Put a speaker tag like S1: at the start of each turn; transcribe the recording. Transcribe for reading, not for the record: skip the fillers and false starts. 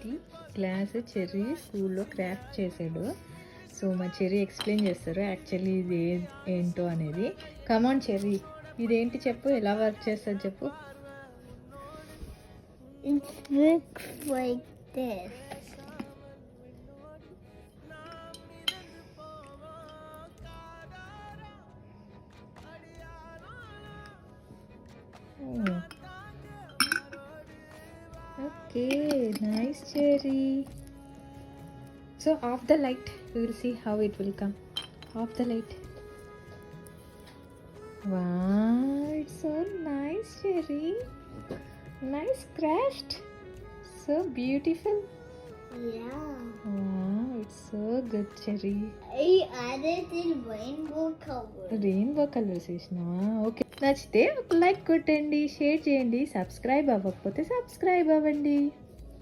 S1: ఇది glass cherry స్కూల్లో craft చేశాడు. సో మా చెర్రీ ఎక్స్ప్లెయిన్ చేస్తారు యాక్చువల్లీ ఇది ఏంటో అనేది. కమాన్ చెర్రీ, ఇదేంటి చెప్పు, ఎలా వర్క్ చేస్తుంది చెప్పు.
S2: It looks like this.
S1: Okay, nice cherry. So off the light, we will see how it will come. Off the light. Wow, it's so nice cherry. Nice craft. So beautiful.
S2: Yeah.
S1: Wow, it's so good cherry.
S2: I added in rainbow color.
S1: Rainbow colours వేసినావా? Okay, నచ్చితే ఒక like కొట్టండి, share చేయండి, subscribe అవ్వకపోతే subscribe అవ్వండి.